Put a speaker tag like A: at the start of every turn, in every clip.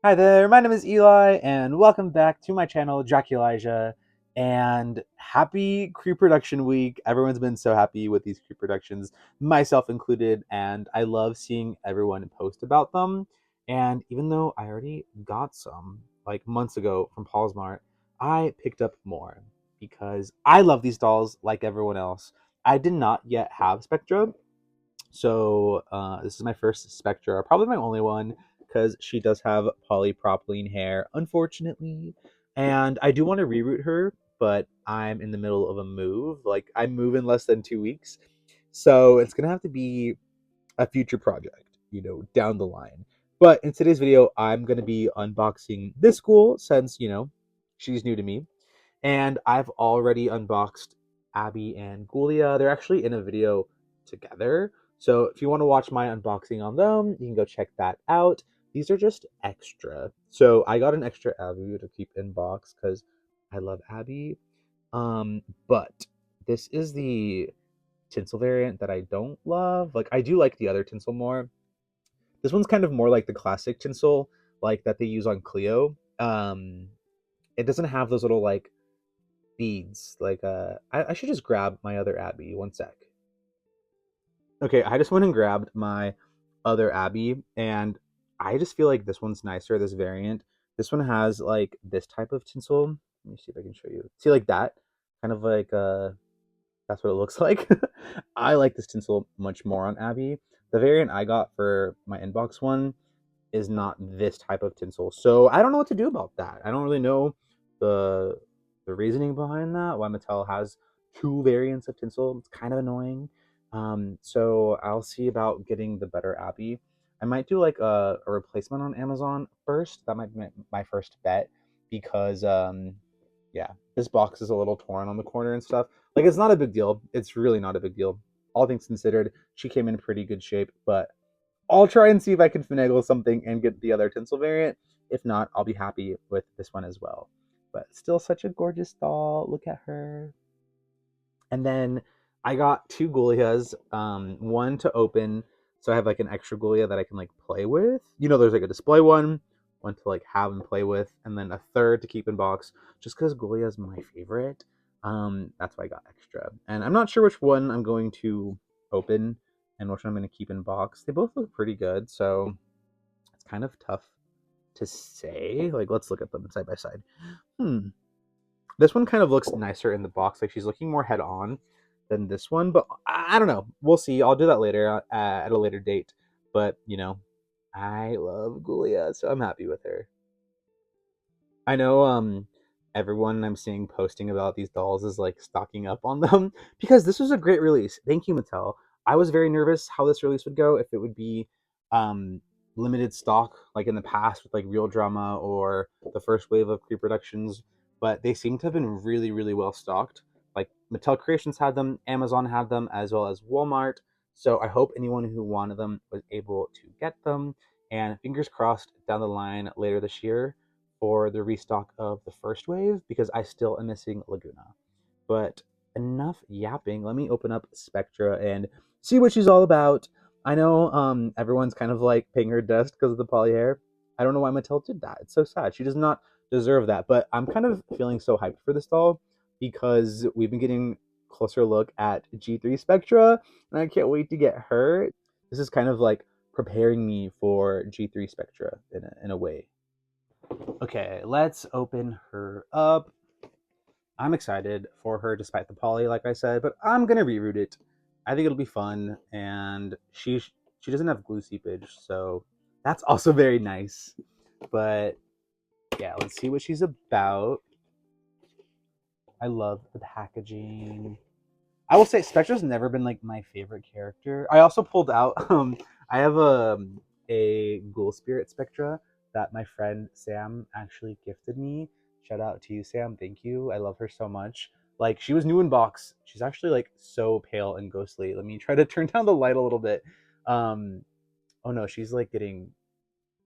A: Hi there, my name is Eli, and welcome back to my channel, Draculija. And happy Creeproduction week. Everyone's been so happy with these Creeproductions, myself included, and I love seeing everyone post about them. And even though I already got some, like months ago from Paul's Mart, I picked up more because I love these dolls like everyone else. I did not yet have Spectra, so this is my first Spectra, probably my only one, because she does have polypropylene hair, unfortunately. And I do want to reroute her, but I'm in the middle of a move. Like, I move in less than 2 weeks. So it's going to have to be a future project, down the line. But in today's video, I'm going to be unboxing this school since, she's new to me. And I've already unboxed Abby and Gulia. They're actually in a video together. So if you want to watch my unboxing on them, you can go check that out. These are just extra. So I got an extra Abby to keep in box because I love Abby. But this is the tinsel variant that I don't love. Like, I do like the other tinsel more. This one's kind of more like the classic tinsel, like that they use on Cleo. It doesn't have those little like beads. Like, I should just grab my other Abby. One sec. Okay, I just went and grabbed my other Abby, and I just feel like this one's nicer, this variant. This one has like this type of tinsel. Let me see if I can show you. See, like that? Kind of like that's what it looks like. I like this tinsel much more on Abby. The variant I got for my inbox one is not this type of tinsel. So I don't know what to do about that. I don't really know the the reasoning behind that. Why Mattel has two variants of tinsel. It's kind of annoying. So I'll see about getting the better Abby. I might do like a replacement on Amazon first. That might be my first bet because yeah, this box is a little torn on the corner and stuff. Like, it's not a big deal. It's really not a big deal. All things considered, she came in pretty good shape, but I'll try and see if I can finagle something and get the other tinsel variant. If not, I'll be happy with this one as well. But still such a gorgeous doll. Look at her. And then I got two Golias, one to open, so I have like an extra Golia that I can like play with. There's like a display one to like have and play with, and then a third to keep in box, just because Golia is my favorite. That's why I got extra. And I'm not sure which one I'm going to open and which one I'm going to keep in box. They both look pretty good, so it's kind of tough to say. Like, let's look at them side by side. This one kind of looks nicer in the box. Like, she's looking more head on than this one, but I don't know. We'll see. I'll do that later at a later date. But I love Gulia, so I'm happy with her. I know everyone I'm seeing posting about these dolls is like stocking up on them because this was a great release. Thank you, Mattel. I was very nervous how this release would go, if it would be um limited stock like in the past with like Real Drama or the first wave of Creeproductions, but they seem to have been really, really well stocked. Like, Mattel Creations had them, Amazon had them, as well as Walmart. So I hope anyone who wanted them was able to get them. And fingers crossed down the line later this year for the restock of the first wave, because I still am missing Laguna. But enough yapping. Let me open up Spectra and see what she's all about. I know everyone's kind of like paying her dust because of the poly hair. I don't know why Mattel did that. It's so sad. She does not deserve that. But I'm kind of feeling so hyped for this doll because we've been getting closer look at G3 Spectra, and I can't wait to get her. This is kind of like preparing me for G3 Spectra in a way. Okay, let's open her up. I'm excited for her despite the poly, like I said, but I'm gonna reroute it. I think it'll be fun, and she doesn't have glue seepage, so that's also very nice. But yeah, let's see what she's about. I love the packaging. I will say Spectra's never been like my favorite character. I also pulled out I have a Ghoul Spirit Spectra that my friend Sam actually gifted me. Shout out to you, Sam. Thank you. I love her so much. Like, she was new in box. She's actually like so pale and ghostly. Let me try to turn down the light a little bit. Um oh no, she's like getting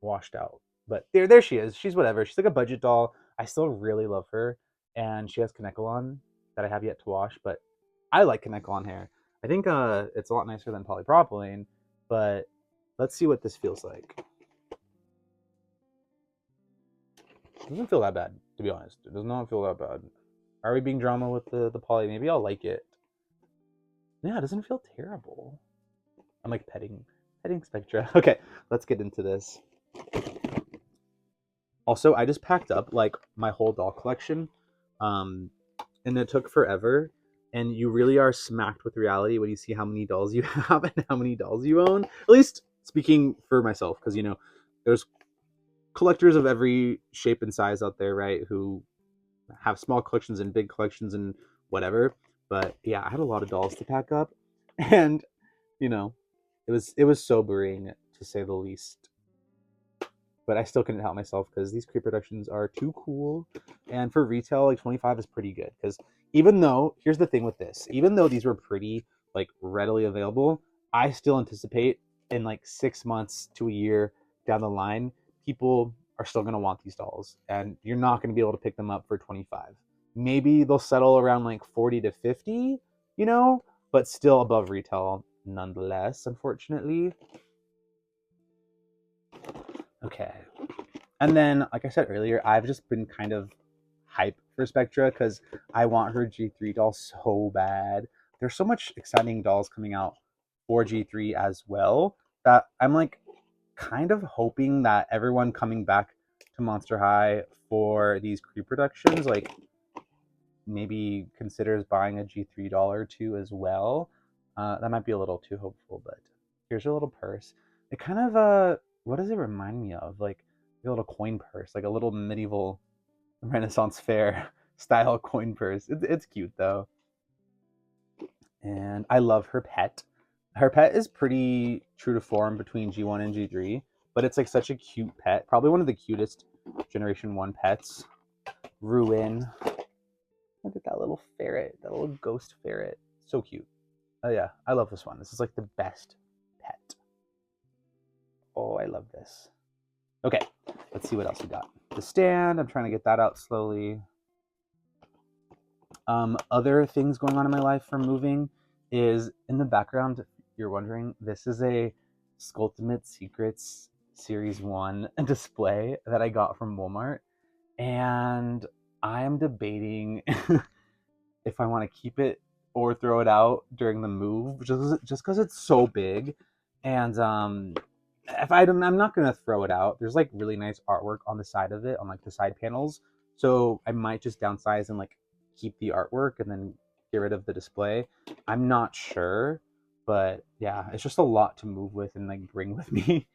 A: washed out. But there she is. She's whatever. She's like a budget doll. I still really love her, and she has Kanekalon that I have yet to wash, but I like Kanekalon hair. I think it's a lot nicer than polypropylene, but let's see what this feels like. doesn't feel that bad, to be honest. It does not feel that bad. Are we being drama with the poly? Maybe I'll like it. Yeah, it doesn't feel terrible. I'm like petting Spectra. Okay, let's get into this. Also, I just packed up like my whole doll collection, and it took forever. And you really are smacked with reality when you see how many dolls you have and how many dolls you own. At least speaking for myself, because there's collectors of every shape and size out there, right? Who have small collections and big collections and whatever. But yeah, I had a lot of dolls to pack up, and you know, it was sobering to say the least. But I still couldn't help myself because these Creeproductions are too cool, and for retail, like 25 is pretty good. Because even though here's the thing with this, even though these were pretty like readily available, I still anticipate in like 6 months to a year down the line, people are still gonna want these dolls, and you're not gonna be able to pick them up for 25. Maybe they'll settle around like 40 to 50, but still above retail nonetheless, unfortunately. Okay. And then, like I said earlier, I've just been kind of hype for Spectra because I want her G3 doll so bad. There's so much exciting dolls coming out for G3 as well that I'm like kind of hoping that everyone coming back to Monster High for these Creeproductions like maybe considers buying a G3 doll or two as well. That might be a little too hopeful, but here's your little purse. It kind of what does it remind me of? Like a little coin purse, like a little medieval Renaissance fair style coin purse. It's cute though, and I love her pet. Her pet is pretty true to form between G1 and G3, but it's like such a cute pet. Probably one of the cutest Generation 1 pets. Ruin. Look at that little ferret, that little ghost ferret. So cute. Oh yeah, I love this one. This is like the best pet. Oh, I love this. Okay, let's see what else we got. The stand, I'm trying to get that out slowly. Other things going on in my life from moving is in the background, if you're wondering, this is a Sculptimate Secrets Series 1 display that I got from Walmart. And I am debating if I want to keep it or throw it out during the move, just because it's so big. And if I'm not gonna throw it out. There's like really nice artwork on the side of it, on like the side panels. So I might just downsize and like keep the artwork and then get rid of the display. I'm not sure, but yeah, it's just a lot to move with and like bring with me.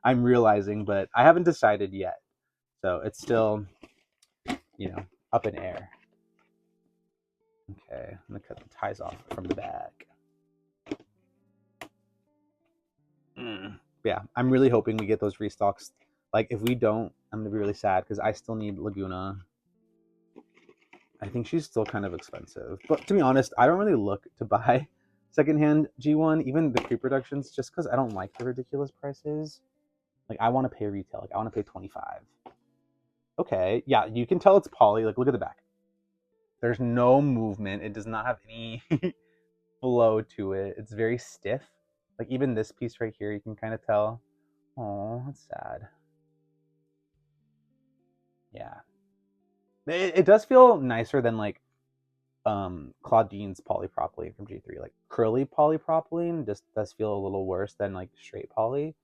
A: I'm realizing, but I haven't decided yet. So it's still, up in air. Okay, I'm gonna cut the ties off from the back. Yeah, I'm really hoping we get those restocks. Like, if we don't, I'm gonna be really sad because I still need Laguna. I think she's still kind of expensive, but to be honest, I don't really look to buy secondhand G1, even the Creeproductions, just because I don't like the ridiculous prices. Like, I want to pay retail. Like, I want to pay 25. Okay, yeah, you can tell it's poly. Like, look at the back. There's no movement. It does not have any flow to it. It's very stiff. Like even this piece right here, you can kind of tell. Oh, that's sad. Yeah, it does feel nicer than like Claudine's polypropylene from G3. Like curly polypropylene just does feel a little worse than like straight poly.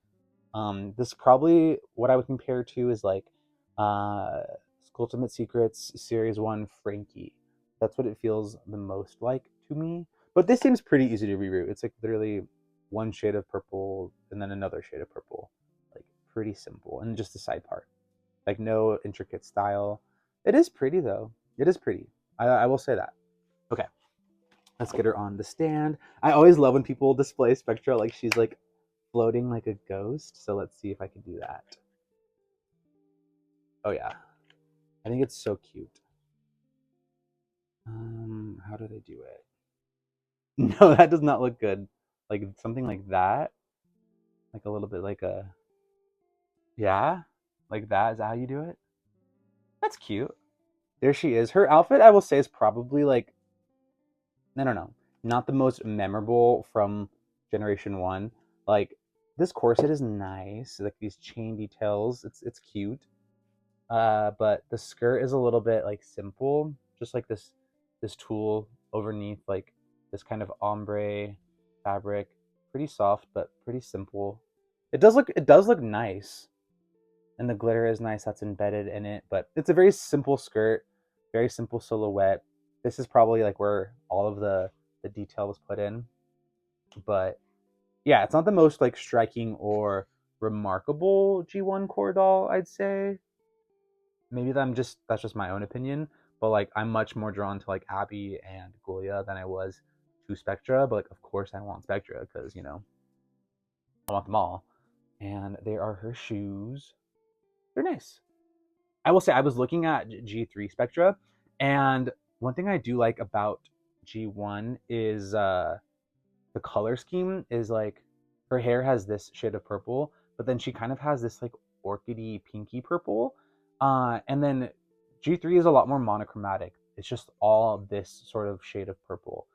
A: This probably what I would compare to is like Ultimate Secrets Series 1 Frankie. That's what it feels the most like to me. But this seems pretty easy to reroute. It's like literally one shade of purple and then another shade of purple. Like pretty simple. And just the side part. Like no intricate style. It is pretty though. It is pretty. I will say that. Okay. Let's get her on the stand. I always love when people display Spectra like she's like floating like a ghost. So let's see if I can do that. Oh yeah. I think it's so cute. How did I do it? No, that does not look good. Like something like that. Like a little bit like a yeah, like that. Is that how you do it? That's cute. There she is. Her outfit, I will say, is probably like I don't know, not the most memorable from Generation 1. Like this corset is nice. Like these chain details. It's cute. But the skirt is a little bit like simple, just like this tulle underneath, like this kind of ombre fabric, pretty soft but pretty simple. It does look nice, and the glitter is nice that's embedded in it, but it's a very simple skirt, very simple silhouette. This is probably like where all of the detail was put in, but yeah, it's not the most like striking or remarkable G1 core doll, I'd say. Maybe that's just my own opinion, but like I'm much more drawn to like Abby and Gulia than I was to Spectra. But like, of course, I want Spectra because I want them all. And they are her shoes. They're nice. I will say I was looking at G3 Spectra, and one thing I do like about G1 is the color scheme is like her hair has this shade of purple, but then she kind of has this like orchidy pinky purple. And then G3 is a lot more monochromatic. It's just all this sort of shade of purple.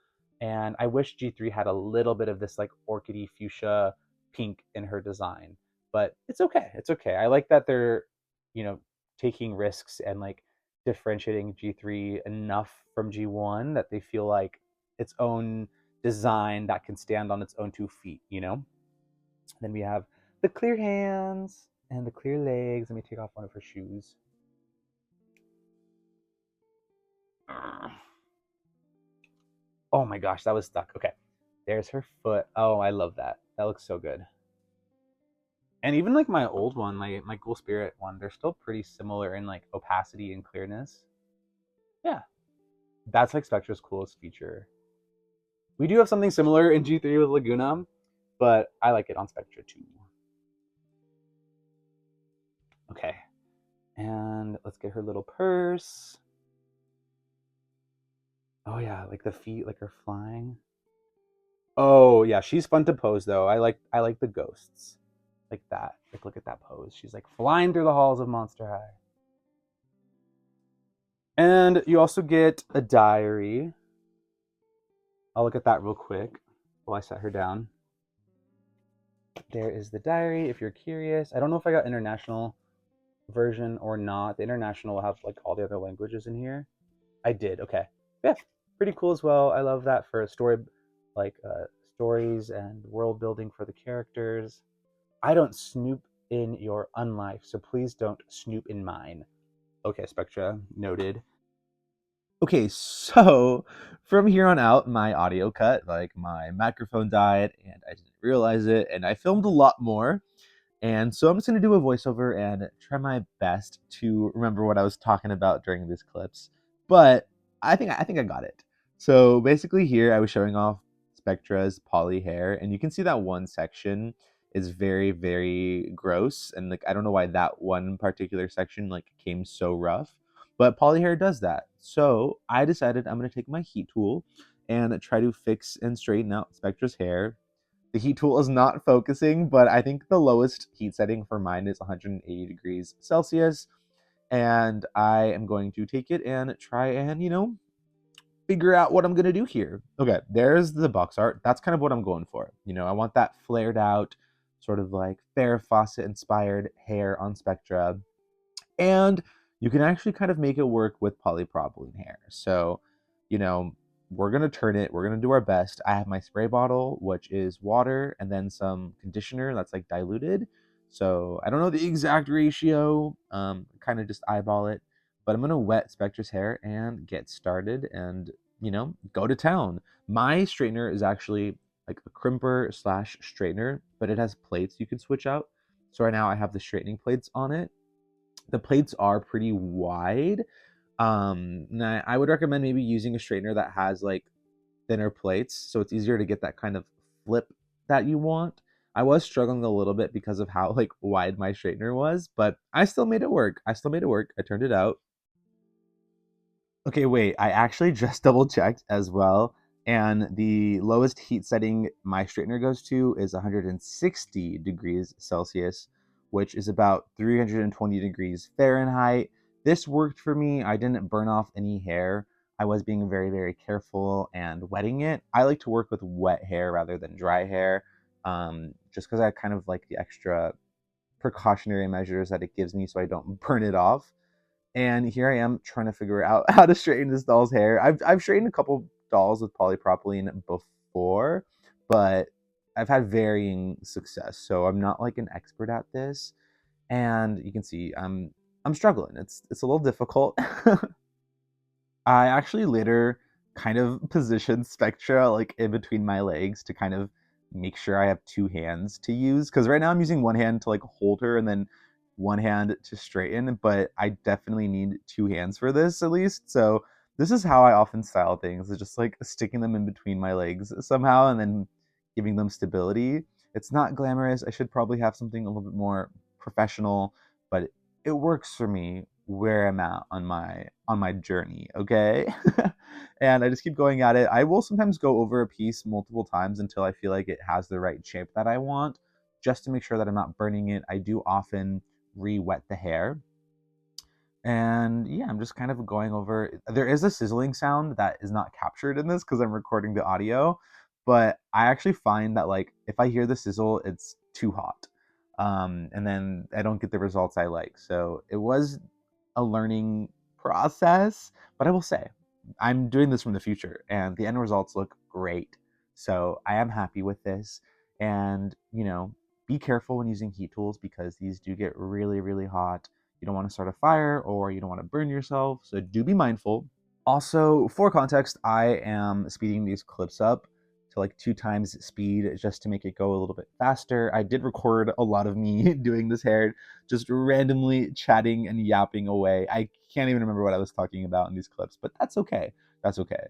A: And I wish G3 had a little bit of this like orchidy fuchsia pink in her design. But it's okay. It's okay. I like that they're, you know, taking risks and like differentiating G3 enough from G1 that they feel like its own design that can stand on its own 2 feet. Then we have the clear hands and the clear legs. Let me take off one of her shoes. Oh my gosh, that was stuck. Okay, there's her foot. Oh, I love that. That looks so good. And even like my old one, my Ghoul Spirit one, they're still pretty similar in like opacity and clearness. Yeah, that's like Spectra's coolest feature. We do have something similar in G3 with Laguna, but I like it on Spectra too. Okay, and let's get her little purse. Oh yeah, like the feet like are flying. Oh yeah, she's fun to pose though. I like the ghosts. Like that. Like look at that pose. She's like flying through the halls of Monster High. And you also get a diary. I'll look at that real quick while I set her down. There is the diary if you're curious. I don't know if I got international version or not. The international will have like all the other languages in here. I did. Okay. Yeah. Pretty cool as well. I love that for a story, like stories and world building for the characters. I don't snoop in your unlife, so please don't snoop in mine. Okay, Spectra, noted. Okay, so from here on out, my audio cut, like my microphone died and I didn't realize it, and I filmed a lot more. And so I'm just going to do a voiceover and try my best to remember what I was talking about during these clips. But I think I got it. So basically here I was showing off Spectra's poly hair, and you can see that one section is very very gross, and like I don't know why that one particular section like came so rough, but poly hair does that. So I decided I'm going to take my heat tool and try to fix and straighten out Spectra's hair. The heat tool is not focusing, but I think the lowest heat setting for mine is 180 degrees Celsius. And I am going to take it and try and, figure out what I'm going to do here. Okay, there's the box art. That's kind of what I'm going for. I want that flared out, sort of like Farrah Fawcett inspired hair on Spectra. And you can actually kind of make it work with polypropylene hair. So, you know, we're gonna turn it, we're gonna do our best. I have my spray bottle, which is water and then some conditioner that's like diluted. So I don't know the exact ratio, kind of just eyeball it, but I'm gonna wet Spectra's hair and get started and, go to town. My straightener is actually like a crimper slash straightener, but it has plates you can switch out. So right now I have the straightening plates on it. The plates are pretty wide. And I would recommend maybe using a straightener that has like thinner plates, so it's easier to get that kind of flip that you want. I was struggling a little bit because of how like wide my straightener was, but I still made it work. I turned it out. Okay, wait, I actually just double checked as well. And the lowest heat setting my straightener goes to is 160 degrees Celsius, which is about 320 degrees Fahrenheit. This worked for me. I didn't burn off any hair. I was being very, very careful and wetting it. I like to work with wet hair rather than dry hair, just because I kind of like the extra precautionary measures that it gives me so I don't burn it off. And here I am trying to figure out how to straighten this doll's hair. I've straightened a couple dolls with polypropylene before, but I've had varying success. So I'm not like an expert at this. And you can see I'm struggling. It's a little difficult. I actually later kind of positioned Spectra like in between my legs to kind of make sure I have two hands to use. Because right now I'm using one hand to like hold her and then one hand to straighten, but I definitely need two hands for this at least. So this is how I often style things, is just like sticking them in between my legs somehow and then giving them stability. It's not glamorous. I should probably have something a little bit more professional, but it works for me where I'm at on my journey, okay? And I just keep going at it. I will sometimes go over a piece multiple times until I feel like it has the right shape that I want, just to make sure that I'm not burning it. I do often re-wet the hair. And yeah, I'm just kind of going over. There is a sizzling sound that is not captured in this because I'm recording the audio, but I actually find that like if I hear the sizzle, it's too hot. And then I don't get the results I like. So it was a learning process, but I will say I'm doing this from the future and the end results look great. So I am happy with this. And, be careful when using heat tools because these do get really, really hot. You don't want to start a fire or you don't want to burn yourself. So do be mindful. Also, for context, I am speeding these clips up to like 2 times speed just to make it go a little bit faster. I did record a lot of me doing this hair, just randomly chatting and yapping away. I can't even remember what I was talking about in these clips, but that's okay. That's okay.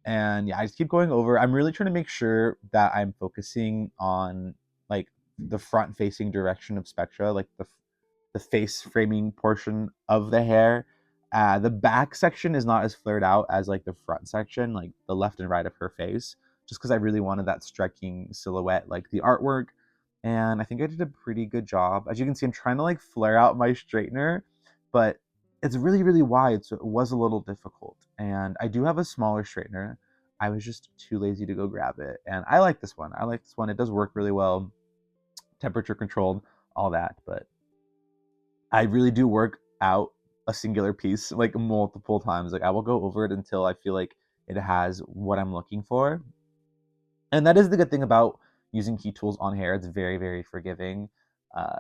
A: And yeah, I just keep going over. I'm really trying to make sure that I'm focusing on like the front facing direction of Spectra, like the face framing portion of the hair. The back section is not as flared out as like the front section, like the left and right of her face, just because I really wanted that striking silhouette, like the artwork. And I think I did a pretty good job. As you can see, I'm trying to like flare out my straightener, but it's really, really wide, so it was a little difficult. And I do have a smaller straightener. I was just too lazy to go grab it. And I like this one. I like this one. It does work really well, temperature controlled, all that. But I really do work out a singular piece like multiple times. Like I will go over it until I feel like it has what I'm looking for. And that is the good thing about using heat tools on hair. It's very, very forgiving. Uh,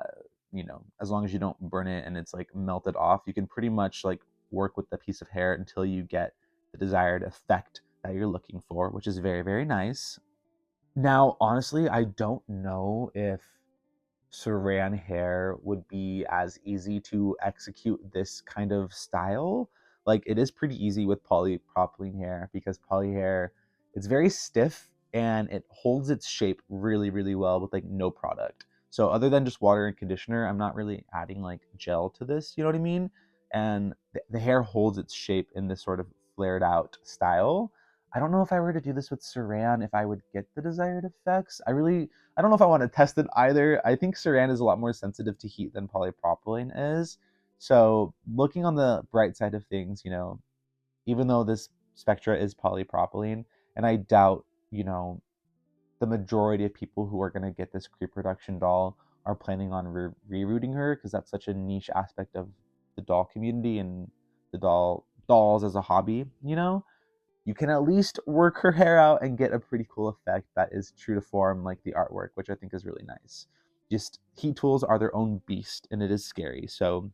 A: as long as you don't burn it and it's like melted off, you can pretty much like work with the piece of hair until you get the desired effect that you're looking for, which is very, very nice. Now, honestly, I don't know if saran hair would be as easy to execute this kind of style. Like it is pretty easy with polypropylene hair because poly hair, it's very stiff and it holds its shape really, really well with like no product. So other than just water and conditioner, I'm not really adding like gel to this, you know what I mean? And the hair holds its shape in this sort of flared out style. I don't know if I were to do this with saran if I would get the desired effects. I don't know if I want to test it either. I think saran is a lot more sensitive to heat than polypropylene is. So looking on the bright side of things, even though this Spectra is polypropylene, and I doubt, the majority of people who are going to get this Creeproduction doll are planning on rerooting her because that's such a niche aspect of the doll community and the dolls as a hobby, you can at least work her hair out and get a pretty cool effect that is true to form, like the artwork, which I think is really nice. Just heat tools are their own beast, and it is scary. So,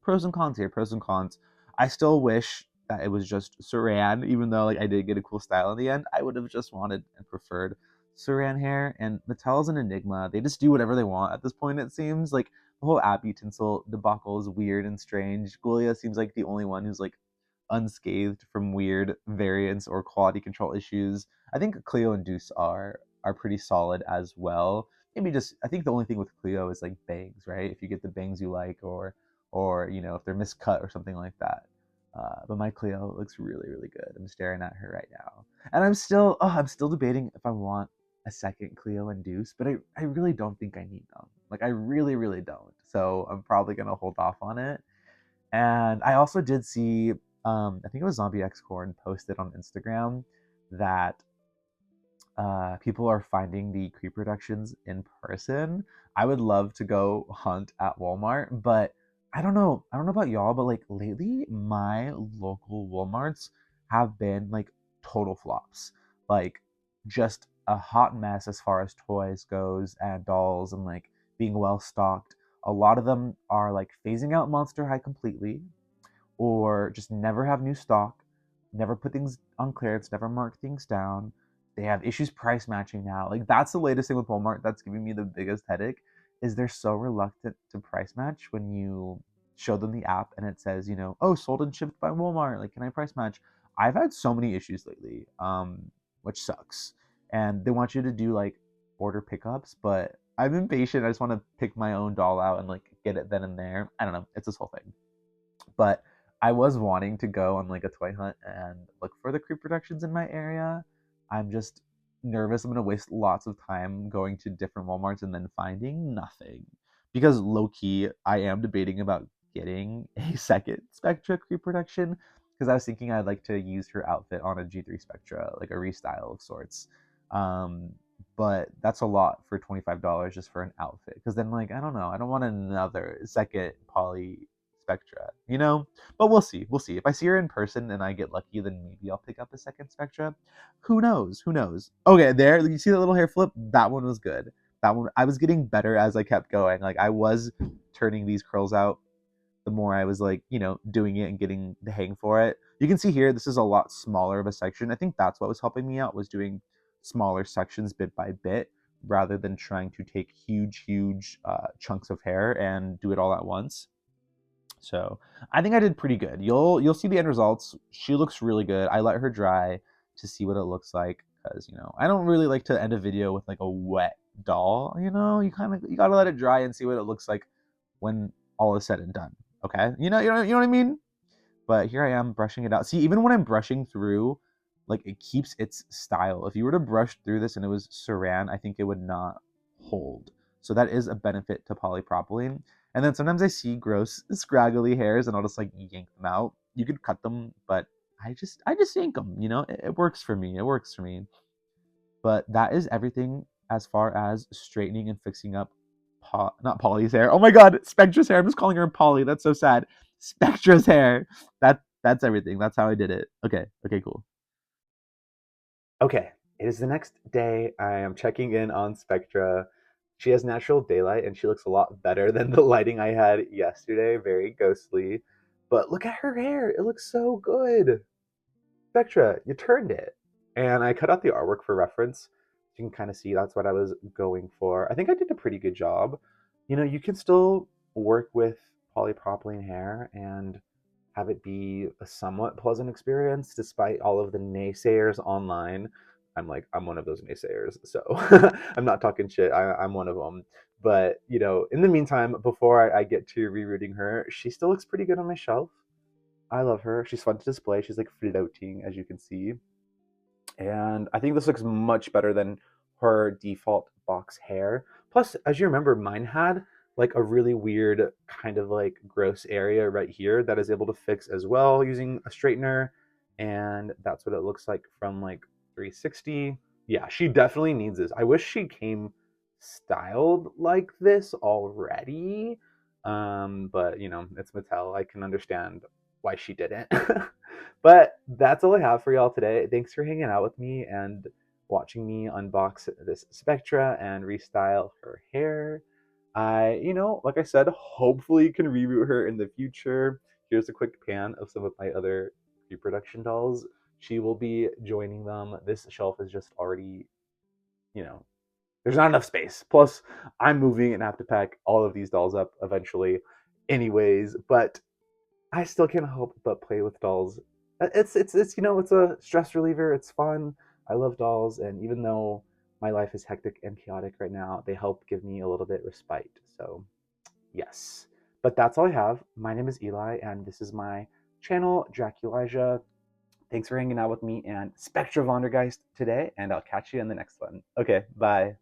A: pros and cons here, pros and cons. I still wish that it was just saran, even though like I did get a cool style in the end. I would have just wanted and preferred saran hair. And Mattel's an enigma. They just do whatever they want at this point. It seems like the whole Abby Tinsel debacle is weird and strange. Gulia seems like the only one who's like unscathed from weird variants or quality control issues. I think Cleo and Deuce are pretty solid as well. Maybe just I think the only thing with Cleo is like bangs, right? If you get the bangs you like, or if they're miscut or something like that. But my Cleo looks really, really good. I'm staring at her right now, and I'm still debating if I want a second Cleo and Deuce, but I really don't think I need them. Like I really, really don't. So I'm probably gonna hold off on it. And I also did see, I think it was Zombie X Corn posted on Instagram that people are finding the Creeproductions in person. I would love to go hunt at Walmart, but I don't know about y'all, but like lately, my local Walmarts have been like total flops. Like just a hot mess as far as toys goes and dolls and like being well stocked. A lot of them are like phasing out Monster High completely, or just never have new stock, never put things on clearance, never mark things down. They have issues price matching now. Like that's the latest thing with Walmart that's giving me the biggest headache is they're so reluctant to price match when you show them the app and it says, oh, sold and shipped by Walmart. Like, can I price match? I've had so many issues lately, which sucks. And they want you to do like order pickups, but I'm impatient. I just want to pick my own doll out and like get it then and there. I don't know. It's this whole thing. But I was wanting to go on like a toy hunt and look for the Creeproductions in my area. I'm just nervous I'm gonna waste lots of time going to different Walmarts and then finding nothing. Because low key, I am debating about getting a second Spectra Creeproduction because I was thinking I'd like to use her outfit on a G3 Spectra, like a restyle of sorts. Um, but that's a lot for $25 just for an outfit. Because then, like, I don't know, I don't want another second Poly Spectra, you know? But we'll see. We'll see. If I see her in person and I get lucky, then maybe I'll pick up a second Spectra. Who knows? Who knows? Okay, there. You see that little hair flip? That one was good. That one, I was getting better as I kept going. Like, I was turning these curls out the more I was like, doing it and getting the hang for it. You can see here, this is a lot smaller of a section. I think that's what was helping me out, was doing smaller sections bit by bit rather than trying to take huge chunks of hair and do it all at once. So I think I did pretty good. You'll see the end results. She looks really good. I let her dry to see what it looks like because I don't really like to end a video with like a wet doll. You gotta let it dry and see what it looks like when all is said and done. Okay, you know what I mean. But here I am brushing it out. See, even when I'm brushing through, like it keeps its style. If you were to brush through this and it was saran, I think it would not hold. So that is a benefit to polypropylene. And then sometimes I see gross, scraggly hairs, and I'll just like yank them out. You could cut them, but I just yank them. It works for me. It works for me. But that is everything as far as straightening and fixing up not Polly's hair. Oh my god, Spectra's hair. I'm just calling her Polly. That's so sad. Spectra's hair. That's everything. That's how I did it. Okay. Okay, cool. Okay, it is the next day. I am checking in on Spectra. She has natural daylight and she looks a lot better than the lighting I had yesterday. Very ghostly. But look at her hair. It looks so good. Spectra, you turned it. And I cut out the artwork for reference. You can kind of see that's what I was going for. I think I did a pretty good job. You can still work with polypropylene hair and have it be a somewhat pleasant experience despite all of the naysayers online. I'm one of those naysayers, so I'm not talking shit. I'm one of them. But in the meantime, before I get to rerooting her, she still looks pretty good on my shelf. I love her. She's fun to display. She's like floating, as you can see. And I think this looks much better than her default box hair. Plus, as you remember, mine had like a really weird kind of like gross area right here that is able to fix as well using a straightener. And that's what it looks like from like 360. Yeah, she definitely needs this. I wish she came styled like this already. But it's Mattel. I can understand why she didn't. But that's all I have for y'all today. Thanks for hanging out with me and watching me unbox this Spectra and restyle her hair. Like I said, hopefully can reboot her in the future. Here's a quick pan of some of my other reproduction dolls. She will be joining them. This shelf is just already, you know, there's not enough space. Plus, I'm moving and have to pack all of these dolls up eventually, anyways. But I still can't help but play with dolls. It's a stress reliever. It's fun. I love dolls, and even though my life is hectic and chaotic right now, they help give me a little bit respite. So yes, but that's all I have. My name is Eli, and this is my channel, Draculasia. Thanks for hanging out with me and Spectra Vondergeist today, and I'll catch you in the next one. Okay, bye.